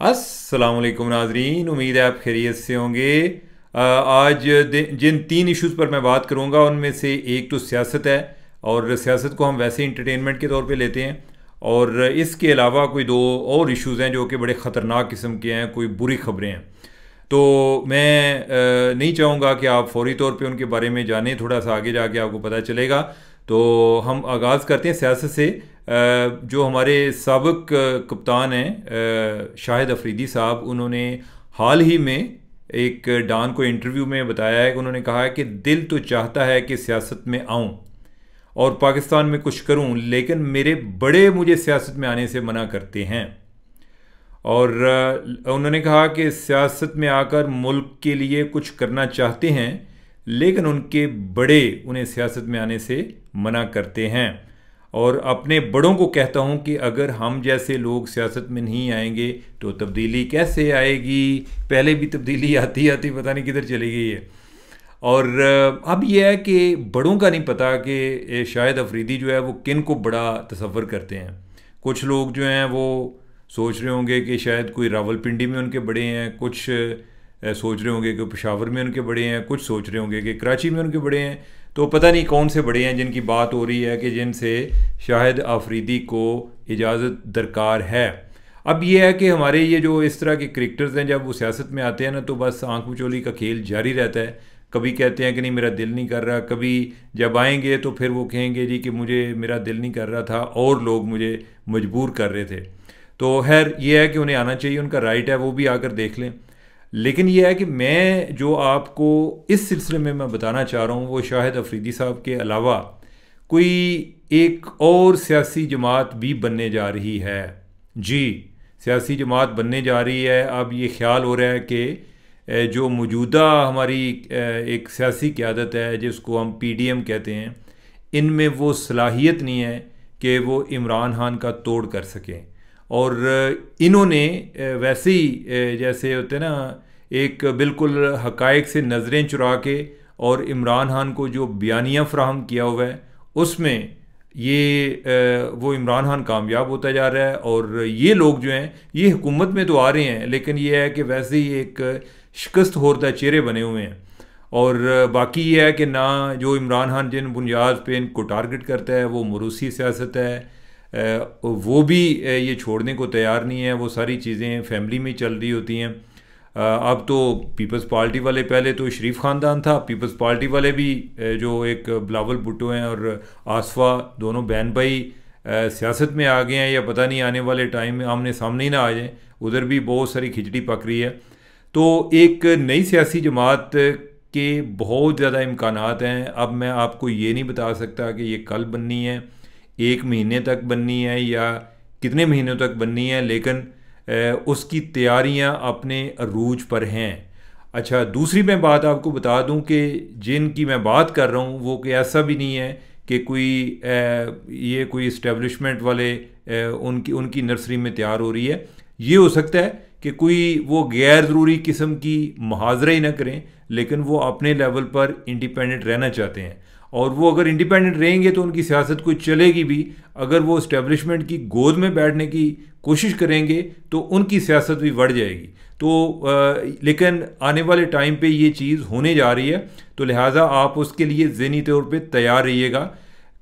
अस्सलाम वालेकुम नाजरीन, उम्मीद है आप खैरियत से होंगे। आज जिन तीन इश्यूज़ पर मैं बात करूंगा उनमें से एक तो सियासत है, और सियासत को हम वैसे इंटरटेनमेंट के तौर पे लेते हैं। और इसके अलावा कोई दो और इश्यूज़ हैं जो कि बड़े ख़तरनाक किस्म के हैं, कोई बुरी ख़बरें हैं। तो मैं नहीं चाहूँगा कि आप फौरी तौर पे उनके बारे में जानें, थोड़ा सा आगे जाके आपको पता चलेगा। तो हम आगाज़ करते हैं सियासत से। जो हमारे साबिक कप्तान हैं शाहिद अफरीदी साहब, उन्होंने हाल ही में एक डॉन को इंटरव्यू में बताया है कि उन्होंने कहा है कि दिल तो चाहता है कि सियासत में आऊँ और पाकिस्तान में कुछ करूँ, लेकिन मेरे बड़े मुझे सियासत में आने से मना करते हैं। और उन्होंने कहा कि सियासत में आकर मुल्क के लिए कुछ करना चाहते हैं, लेकिन उनके बड़े उन्हें सियासत में आने से मना करते हैं। और अपने बड़ों को कहता हूं कि अगर हम जैसे लोग सियासत में नहीं आएंगे तो तब्दीली कैसे आएगी। पहले भी तब्दीली आती आती पता नहीं किधर चली गई है। और अब यह है कि बड़ों का नहीं पता कि शाहिद अफरीदी जो है वो किन को बड़ा तसव्वुर करते हैं। कुछ लोग जो हैं वो सोच रहे होंगे कि शायद कोई रावलपिंडी में उनके बड़े हैं, कुछ सोच रहे होंगे कि पेशावर में उनके बड़े हैं, कुछ सोच रहे होंगे कि कराची में उनके बड़े हैं। तो पता नहीं कौन से बड़े हैं जिनकी बात हो रही है कि जिनसे शाहिद अफरीदी को इजाज़त दरकार है। अब ये है कि हमारे ये जो इस तरह के क्रिकेटर्स हैं, जब वो सियासत में आते हैं ना तो बस आंख मिचौली का खेल जारी रहता है। कभी कहते हैं कि नहीं मेरा दिल नहीं कर रहा, कभी जब आएंगे तो फिर वो कहेंगे जी कि मुझे मेरा दिल नहीं कर रहा था और लोग मुझे मजबूर कर रहे थे। तो खैर ये है कि उन्हें आना चाहिए, उनका राइट है, वो भी आकर देख लें। लेकिन यह है कि मैं जो आपको इस सिलसिले में मैं बताना चाह रहा हूँ वो शाहिद अफरीदी साहब के अलावा कोई एक और सियासी जमात भी बनने जा रही है। जी, सियासी जमात बनने जा रही है। अब ये ख्याल हो रहा है कि जो मौजूदा हमारी एक सियासी क़यादत है जिसको हम पीडीएम कहते हैं, इनमें वो सलाहियत नहीं है कि वो इमरान खान का तोड़ कर सकें। और इन्होंने वैसे ही जैसे होते ना, एक बिल्कुल हकायक से नज़रें चुरा के और इमरान खान को जो बयानिया फ़राहम किया हुआ है उसमें ये वो इमरान खान कामयाब होता जा रहा है। और ये लोग जो हैं ये हुकूमत में तो आ रहे हैं, लेकिन ये है कि वैसे ही एक शिकस्त होरदा चेहरे बने हुए हैं। और बाकी ये है कि ना जो इमरान खान जिन बुनियाद पे इनको टारगेट करता है वो मरूसी सियासत है, वो भी ये छोड़ने को तैयार नहीं है। वो सारी चीज़ें फैमिली में चल रही होती हैं। अब तो पीपल्स पार्टी वाले, पहले तो शरीफ ख़ानदान था, पीपल्स पार्टी वाले भी जो एक बिलावल भुट्टो हैं और आसफा, दोनों बहन भाई सियासत में आ गए हैं, या पता नहीं आने वाले टाइम में आमने सामने ही ना आ जाएं। उधर भी बहुत सारी खिचड़ी पक रही है। तो एक नई सियासी जमात के बहुत ज़्यादा इम्कानात हैं। अब मैं आपको ये नहीं बता सकता कि ये कल बननी है, एक महीने तक बननी है, या कितने महीनों तक बननी है, लेकिन उसकी तैयारियां अपने अरूज पर हैं। अच्छा, दूसरी मैं बात आपको बता दूं कि जिनकी मैं बात कर रहा हूं वो कि ऐसा भी नहीं है कि कोई ये कोई इस्टेब्लिशमेंट वाले उनकी नर्सरी में तैयार हो रही है। ये हो सकता है कि कोई वो गैर ज़रूरी किस्म की मुहाजरा ही ना करें, लेकिन वो अपने लेवल पर इंडिपेंडेंट रहना चाहते हैं। और वो अगर इंडिपेंडेंट रहेंगे तो उनकी सियासत कोई चलेगी भी। अगर वो इस्टेब्लिशमेंट की गोद में बैठने की कोशिश करेंगे तो उनकी सियासत भी बढ़ जाएगी। तो लेकिन आने वाले टाइम पे ये चीज़ होने जा रही है, तो लिहाजा आप उसके लिए ज़हनी तौर पे तैयार रहिएगा।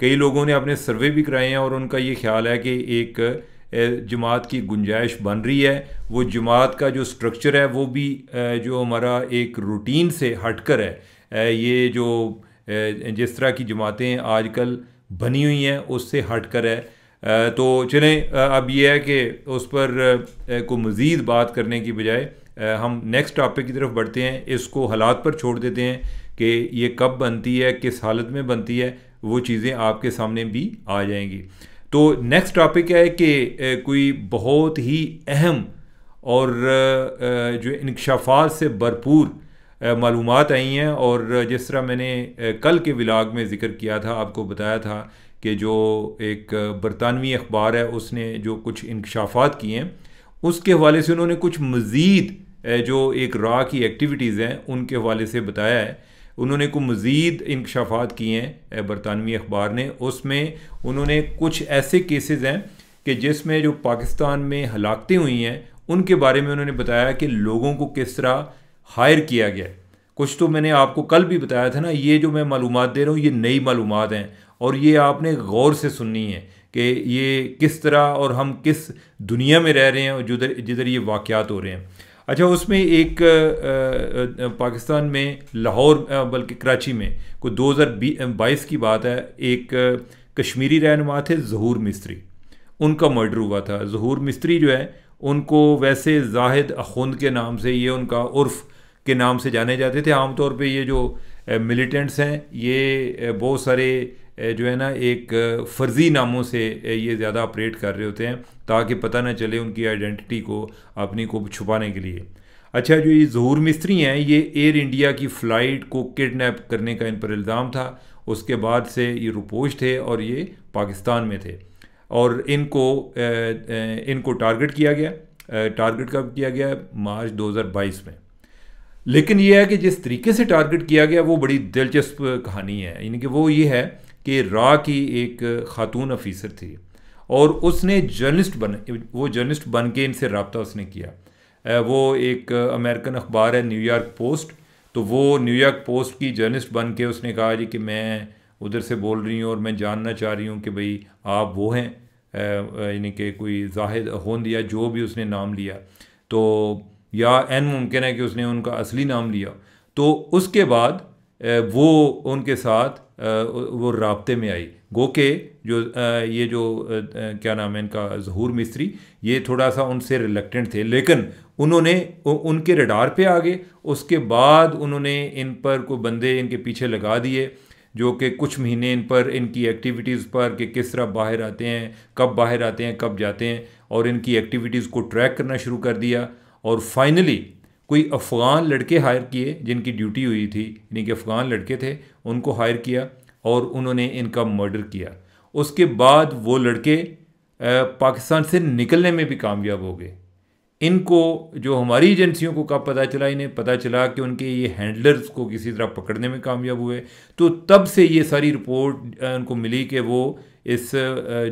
कई लोगों ने अपने सर्वे भी कराए हैं और उनका ये ख्याल है कि एक जमात की गुंजाइश बन रही है। वो जमात का जो स्ट्रक्चर है वो भी जो हमारा एक रूटीन से हटकर है, ये जो जिस तरह की जमातें आजकल बनी हुई हैं उससे हटकर है। तो चलें, अब ये है कि उस पर को मज़ीद बात करने की बजाय हम नेक्स्ट टॉपिक की तरफ बढ़ते हैं। इसको हालात पर छोड़ देते हैं कि ये कब बनती है, किस हालत में बनती है, वो चीज़ें आपके सामने भी आ जाएंगी। तो नेक्स्ट टॉपिक है कि कोई बहुत ही अहम और जो इंकशाफात से भरपूर मालूमात आई हैं। और जिस तरह मैंने कल के व्लॉग में ज़िक्र किया था, आपको बताया था कि जो एक बरतानवी अखबार है उसने जो कुछ इंकशाफात किए हैं उसके हवाले से उन्होंने कुछ मज़ीद जो एक रॉ की एक्टिविटीज़ हैं उनके हवाले से बताया है। उन्होंने कुछ मज़ीद इंकशाफात किए हैं बरतानवी अखबार ने। उसमें उन्होंने कुछ ऐसे केसेस हैं कि जिसमें जो पाकिस्तान में हलाकतें हुई हैं उनके बारे में उन्होंने बताया कि लोगों को किस तरह हायर किया गया है। कुछ तो मैंने आपको कल भी बताया था ना, ये जो मैं मालूमात दे रहा हूँ ये नई मालूमात हैं और ये आपने गौर से सुननी है कि ये किस तरह और हम किस दुनिया में रह रहे हैं और जिधर जिधर ये वाक़यात हो रहे हैं। अच्छा, उसमें एक पाकिस्तान में लाहौर बल्कि कराची में कोई 2022 की बात है, एक कश्मीरी रहनुमा थे ज़हूर मिस्त्री, उनका मर्डर हुआ था। ज़हूर मिस्त्री जो है उनको वैसे जाहिद अखुंद के नाम से, ये उनका उर्फ के नाम से जाने जाते थे। आमतौर पे ये जो मिलिटेंट्स हैं ये बहुत सारे जो है ना एक फ़र्ज़ी नामों से ये ज़्यादा ऑपरेट कर रहे होते हैं ताकि पता ना चले उनकी आइडेंटिटी को अपनी को छुपाने के लिए। अच्छा, जो ये ज़हूर मिस्त्री हैं ये एयर इंडिया की फ़्लाइट को किडनैप करने का इन पर इल्ज़ाम था। उसके बाद से ये रुपोश थे और ये पाकिस्तान में थे और इनको टारगेट किया गया। टारगेट कब किया गया? मार्च 2022 में। लेकिन यह है कि जिस तरीके से टारगेट किया गया वो बड़ी दिलचस्प कहानी है। यानी कि वो ये है कि रा की एक खातून अफीसर थी और उसने जर्नलिस्ट बन के इनसे रब्ता उसने किया। वो एक अमेरिकन अखबार है न्यूयॉर्क पोस्ट, तो वो न्यूयॉर्क पोस्ट की जर्नलिस्ट बन के उसने कहा जी कि मैं उधर से बोल रही हूँ और मैं जानना चाह रही हूँ कि भाई आप वो हैं, यानी कि कोई जाहिद अखुंद या जो भी उसने नाम लिया, तो या एन मुमकिन है कि उसने उनका असली नाम लिया। तो उसके बाद वो उनके साथ वो राब्ते में आई। गो के जो ये जो क्या नाम है इनका, ज़हूर मिस्त्री, ये थोड़ा सा उनसे रिलेक्टेंट थे, लेकिन उन्होंने उनके रडार पे आ गए। उसके बाद उन्होंने इन पर कोई बंदे इनके पीछे लगा दिए जो कि कुछ महीने इन पर इनकी एक्टिविटीज़ पर कि किस तरह बाहर आते हैं, कब बाहर आते हैं, कब जाते हैं, और इनकी एक्टिविटीज़ को ट्रैक करना शुरू कर दिया। और फाइनली कोई अफ़गान लड़के हायर किए जिनकी ड्यूटी हुई थी, यानी कि अफ़गान लड़के थे, उनको हायर किया और उन्होंने इनका मर्डर किया। उसके बाद वो लड़के पाकिस्तान से निकलने में भी कामयाब हो गए। इनको जो हमारी एजेंसियों को कब पता चला, इन्हें पता चला कि उनके ये हैंडलर्स को किसी तरह पकड़ने में कामयाब हुए, तो तब से ये सारी रिपोर्ट उनको मिली कि वो इस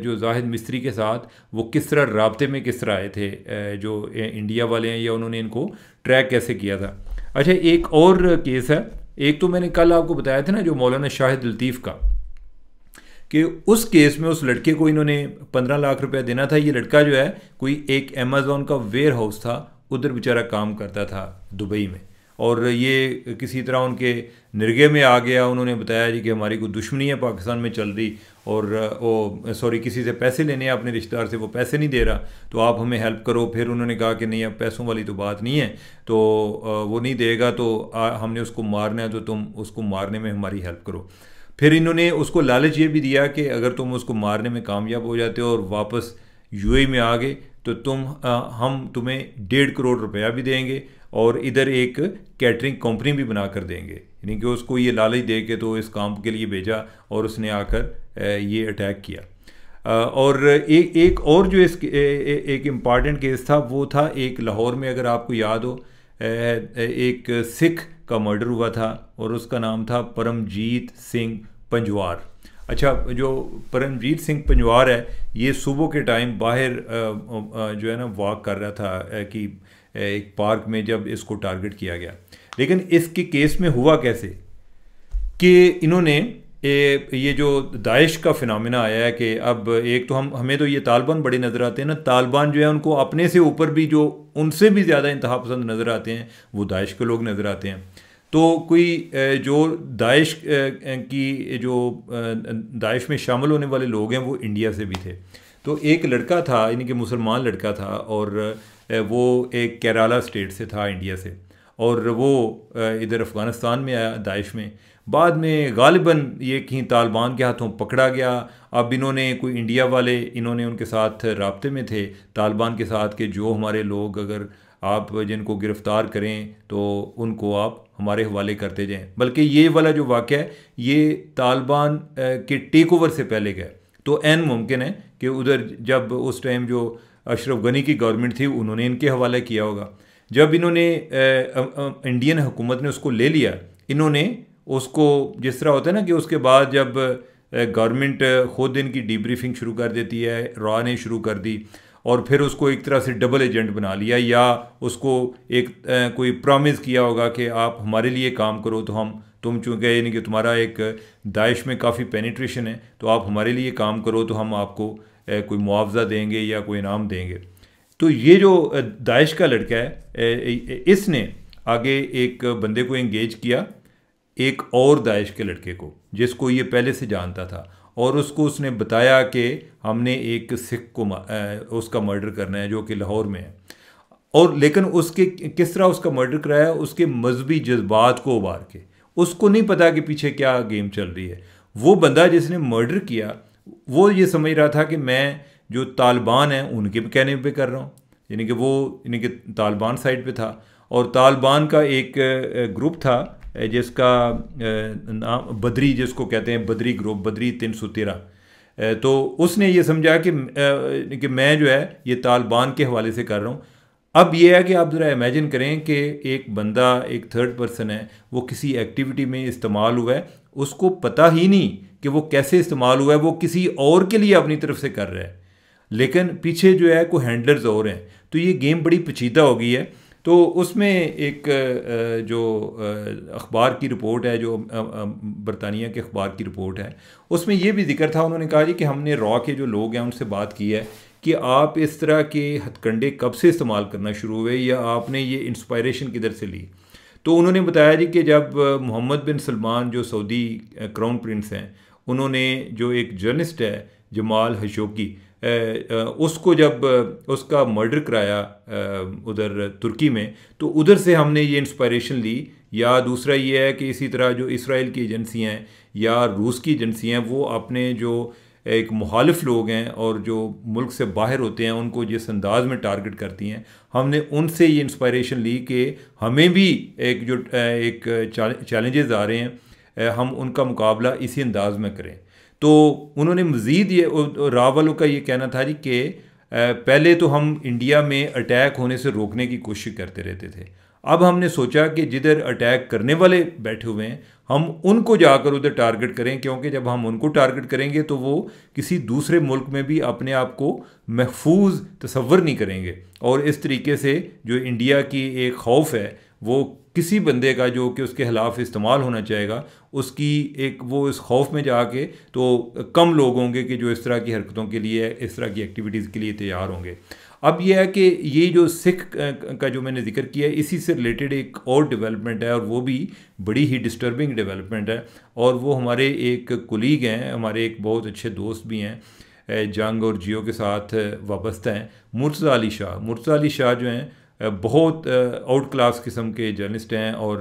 जो जाहिद मिस्त्री के साथ वो किस तरह राब्ते में किस तरह आए थे, जो इंडिया वाले हैं, या उन्होंने इनको ट्रैक कैसे किया था। अच्छा, एक और केस है, एक तो मैंने कल आपको बताया था ना जो मौलाना शाहिद लतीफ़ का, कि उस केस में उस लड़के को इन्होंने 15 लाख रुपया देना था। ये लड़का जो है कोई एक अमेज़ॉन का वेयर हाउस था, उधर बेचारा काम करता था दुबई में, और ये किसी तरह उनके निर्गे में आ गया। उन्होंने बताया जी कि हमारी कोई दुश्मनी है पाकिस्तान में चल रही, और वो सॉरी किसी से पैसे लेने हैं अपने रिश्तेदार से, वो पैसे नहीं दे रहा, तो आप हमें हेल्प करो। फिर उन्होंने कहा कि नहीं, अब पैसों वाली तो बात नहीं है, तो वो नहीं देगा, तो हमने उसको मारना है, तो तुम उसको मारने में हमारी हेल्प करो। फिर इन्होंने उसको लालच ये भी दिया कि अगर तुम उसको मारने में कामयाब हो जाते हो और वापस यूएई में आ गए तो हम तुम्हें 1.5 करोड़ रुपया भी देंगे और इधर एक कैटरिंग कंपनी भी बना कर देंगे। यानी कि उसको ये लालच दे के तो इस काम के लिए भेजा और उसने आकर ये अटैक किया। और एक और जो एक इम्पॉर्टेंट केस था वो था एक लाहौर में, अगर आपको याद हो, एक सिख का मर्डर हुआ था और उसका नाम था परमजीत सिंह पंजवार। अच्छा, जो परमजीत सिंह पंजवार है ये सुबह के टाइम बाहर जो है ना वॉक कर रहा था कि एक पार्क में, जब इसको टारगेट किया गया। लेकिन इसके केस में हुआ कैसे कि इन्होंने ये जो दाइश का फिनोमेना आया है कि अब एक तो हमें तो ये तालिबान बड़े नज़र आते हैं ना, तालिबान जो है उनको अपने से ऊपर भी जो उनसे भी ज़्यादा इंतहा पसंद नज़र आते हैं वो दाइश के लोग नज़र आते हैं। तो कोई जो दाइश की जो दाइश में शामिल होने वाले लोग हैं वो इंडिया से भी थे। तो एक लड़का था, यानी कि मुसलमान लड़का था, और वो एक केरला स्टेट से था, इंडिया से, और वो इधर अफ़गानिस्तान में आया दाइश में। बाद में गालिबन ये कहीं तालिबान के हाथों पकड़ा गया। अब इन्होंने कोई इंडिया वाले, इन्होंने उनके साथ राब्ते में थे तालिबान के साथ कि जो हमारे लोग अगर आप जिनको गिरफ़्तार करें तो उनको आप हमारे हवाले करते जाएं। बल्कि ये वाला जो वाक़या है ये तालिबान के टेक ओवर से पहले का है। तो एन मुमकिन है कि उधर जब उस टाइम जो अशरफ गनी की गवर्नमेंट थी उन्होंने इनके हवाले किया होगा। जब इन्होंने इंडियन हुकूमत ने उसको ले लिया, इन्होंने उसको जिस तरह होता है ना कि उसके बाद जब गवर्नमेंट ख़ुद इनकी डीब्रीफिंग शुरू कर देती है, रॉ ने शुरू कर दी, और फिर उसको एक तरह से डबल एजेंट बना लिया, या उसको एक कोई प्रॉमिस किया होगा कि आप हमारे लिए काम करो तो हम तुम चूँकि यानी कि तुम्हारा एक दाइश में काफ़ी पेनिट्रेशन है तो आप हमारे लिए काम करो तो हम आपको कोई मुआवजा देंगे या कोई इनाम देंगे। तो ये जो दाइश का लड़का है इसने आगे एक बंदे को एंगेज किया, एक और दाइश के लड़के को जिसको ये पहले से जानता था, और उसको उसने बताया कि हमने एक सिख को उसका मर्डर करना है जो कि लाहौर में है। और लेकिन उसके किस तरह उसका मर्डर कराया, उसके मजहबी जज्बात को उबार के। उसको नहीं पता कि पीछे क्या गेम चल रही है। वो बंदा जिसने मर्डर किया वो ये समझ रहा था कि मैं जो तालिबान हैं उनके कहने पे कर रहा हूँ, यानी कि वो यानी कि तालिबान साइड पे था। और तालिबान का एक ग्रुप था जिसका नाम बदरी, जिसको कहते हैं बदरी ग्रुप, बदरी 313। तो उसने ये समझा कि मैं जो है ये तालिबान के हवाले से कर रहा हूँ। अब ये है कि आप ज़रा इमेजिन करें कि एक बंदा, एक थर्ड पर्सन है, वो किसी एक्टिविटी में इस्तेमाल हुआ है, उसको पता ही नहीं कि वो कैसे इस्तेमाल हुआ है, वो किसी और के लिए अपनी तरफ से कर रहा है, लेकिन पीछे जो है कोई हैंडलर्स और हैं। तो ये गेम बड़ी पेचीदा हो गई है। तो उसमें एक जो अखबार की रिपोर्ट है, जो बरतानिया के अखबार की रिपोर्ट है, उसमें ये भी जिक्र था। उन्होंने कहा जी कि हमने रॉ के जो लोग हैं उनसे बात की है कि आप इस तरह के हथकंडे कब से इस्तेमाल करना शुरू हुए या आपने ये इंस्पायरेशन किधर से ली। तो उन्होंने बताया जी कि जब मोहम्मद बिन सलमान जो सऊदी क्राउन प्रिंस हैं, उन्होंने जो एक जर्नलिस्ट है जमाल खशोगी, उसको जब उसका मर्डर कराया उधर तुर्की में, तो उधर से हमने ये इंस्पायरेशन ली। या दूसरा ये है कि इसी तरह जो इसराइल की एजेंसियाँ हैं या रूस की एजेंसियाँ हैं, वो अपने जो एक मुखालिफ लोग हैं और जो मुल्क से बाहर होते हैं उनको जिस अंदाज में टारगेट करती हैं, हमने उनसे ये इंस्पायरेशन ली कि हमें भी एक जो एक चैलेंजेस आ रहे हैं हम उनका मुकाबला इसी अंदाज में करें। तो उन्होंने मज़ीद ये राव वालों का ये कहना था जी कि पहले तो हम इंडिया में अटैक होने से रोकने की कोशिश करते रहते थे, अब हमने सोचा कि जिधर अटैक करने वाले बैठे हुए हैं हम उनको जाकर उधर टारगेट करें, क्योंकि जब हम उनको टारगेट करेंगे तो वो किसी दूसरे मुल्क में भी अपने आप को महफूज तसव्वुर नहीं करेंगे। और इस तरीके से जो इंडिया की एक खौफ है वो किसी बंदे का जो कि उसके खिलाफ इस्तेमाल होना चाहेगा, उसकी एक वो इस खौफ में जाके तो कम लोग होंगे कि जो इस तरह की हरकतों के लिए, इस तरह की एक्टिविटीज़ के लिए तैयार होंगे। अब यह है कि ये जो सिख का जो मैंने जिक्र किया है, इसी से रिलेटेड एक और डेवलपमेंट है और वो भी बड़ी ही डिस्टर्बिंग डेवलपमेंट है। और वो हमारे एक कुलीग हैं, हमारे एक बहुत अच्छे दोस्त भी हैं, जंग और जियो के साथ वाबस्ता हैं, मुर्तज़ा अली शाह। मुर्तज़ा अली शाह जो हैं बहुत आउट क्लास किस्म के जर्नलिस्ट हैं और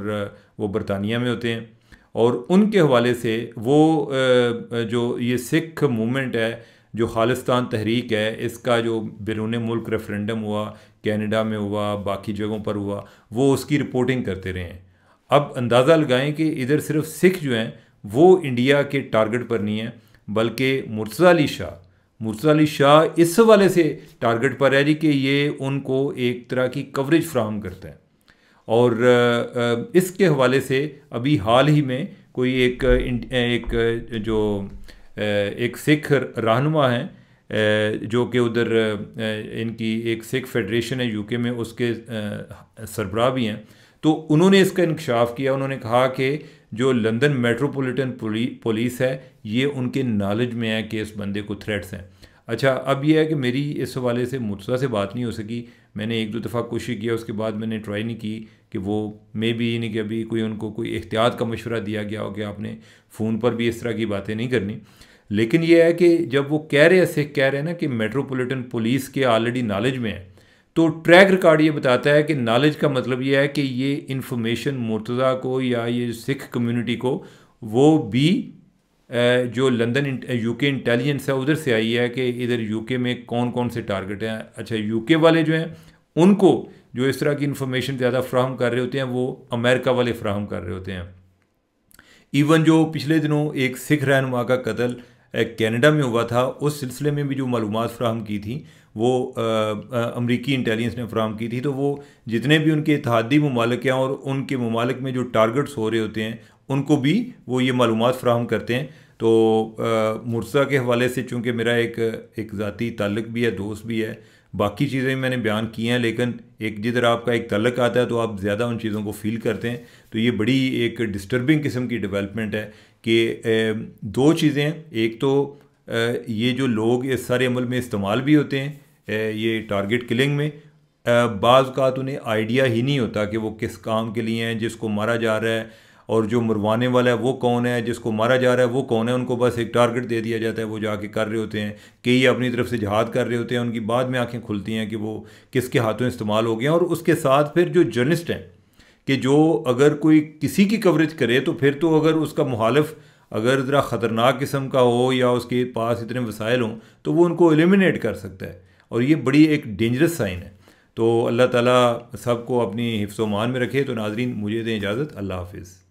वो बरतानिया में होते हैं। और उनके हवाले से वो जो ये सिख मूवमेंट है, जो खालिस्तान तहरीक है, इसका जो बैरून मुल्क रेफरेंडम हुआ, कनाडा में हुआ, बाकी जगहों पर हुआ, वो उसकी रिपोर्टिंग करते रहे हैं। अब अंदाज़ा लगाएं कि इधर सिर्फ सिख जो हैं वो इंडिया के टारगेट पर नहीं है, बल्कि मुर्तज़ा अली शाह इस हवाले से टारगेट पर है जी कि ये उनको एक तरह की कवरेज फ्राहम करता है। और इसके हवाले से अभी हाल ही में कोई एक जो एक सिख रहनुमा हैं जो कि उधर इनकी एक सिख फेडरेशन है यूके में, उसके सरबराह भी हैं। तो उन्होंने इसका इंकशाफ किया। उन्होंने कहा कि जो लंदन मेट्रोपॉलिटन पुलिस है ये उनके नॉलेज में है कि इस बंदे को थ्रेट्स हैं। अच्छा, अब यह है कि मेरी इस हवाले से मुर्तज़ा से बात नहीं हो सकी। मैंने एक दो दफ़ा कोशिश किया, उसके बाद मैंने ट्राई नहीं की कि वो मे भी नहीं कि अभी कोई उनको कोई एहतियात का मशवरा दिया गया हो कि आपने फ़ोन पर भी इस तरह की बातें नहीं करनी। लेकिन यह है कि जब वो कह रहे हैं, सिख कह रहे हैं ना कि मेट्रोपॉलिटन पुलिस के ऑलरेडी नॉलेज में है, तो ट्रैक रिकॉर्ड ये बताता है कि नॉलेज का मतलब ये है कि ये इन्फॉर्मेशन मुर्तज़ा को या ये सिख कम्युनिटी को वो भी जो लंदन यूके इंटेलिजेंस है उधर से आई है कि इधर यूके में कौन कौन से टारगेट हैं। अच्छा, यूके वाले जो हैं उनको जो इस तरह की इन्फॉर्मेशन ज़्यादा फ्राहम कर रहे होते हैं वो अमेरिका वाले फ्राहम कर रहे होते हैं। इवन जो पिछले दिनों एक सिख रहनुमा का कत्ल कनाडा में हुआ था, उस सिलसिले में भी जो मालूमात फ्राहम की थी वो अमरीकी इंटेलिजेंस ने फ्राहम की थी। तो वो जितने भी उनके इत्तेहादी ममालिक हैं और उनके ममालिक में जो टारगेट्स हो रहे होते हैं उनको भी वो ये मालूमात फ्राहम करते हैं। तो मुर्तज़ा के हवाले से चूँकि मेरा एक ज़ाती ताल्लुक़ भी है, दोस्त भी है, बाकी चीज़ें मैंने बयान की हैं, लेकिन एक जिधर आपका एक तल्लक आता है तो आप ज़्यादा उन चीज़ों को फील करते हैं। तो ये बड़ी एक डिस्टर्बिंग किस्म की डेवलपमेंट है कि दो चीज़ें हैं। एक तो ये जो लोग इस सारे अमल में इस्तेमाल भी होते हैं, ये टारगेट किलिंग में, बाज़ औक़ात उन्हें आइडिया ही नहीं होता कि वो किस काम के लिए हैं, जिसको मारा जा रहा है और जो मरवाने वाला है वो कौन है, जिसको मारा जा रहा है वो कौन है। उनको बस एक टारगेट दे दिया जाता है, वो जाके कर रहे होते हैं। कई अपनी तरफ से जहाद कर रहे होते हैं, उनकी बाद में आंखें खुलती हैं कि वो किसके हाथों इस्तेमाल हो गया। और उसके साथ फिर जो जर्नलिस्ट हैं कि जो अगर कोई किसी की कवरेज करे तो फिर तो अगर उसका मुखालिफ अगर ज़रा ख़तरनाक किस्म का हो या उसके पास इतने वसाइल हों तो वो उनको एलिमिनेट कर सकता है, और ये बड़ी एक डेंजरस साइन है। तो अल्लाह ताला सबको अपनी हिफ्ज़-ओ-मान में रखे। तो नाज़रीन, मुझे दें इजाज़त। अल्लाह हाफ़िज़।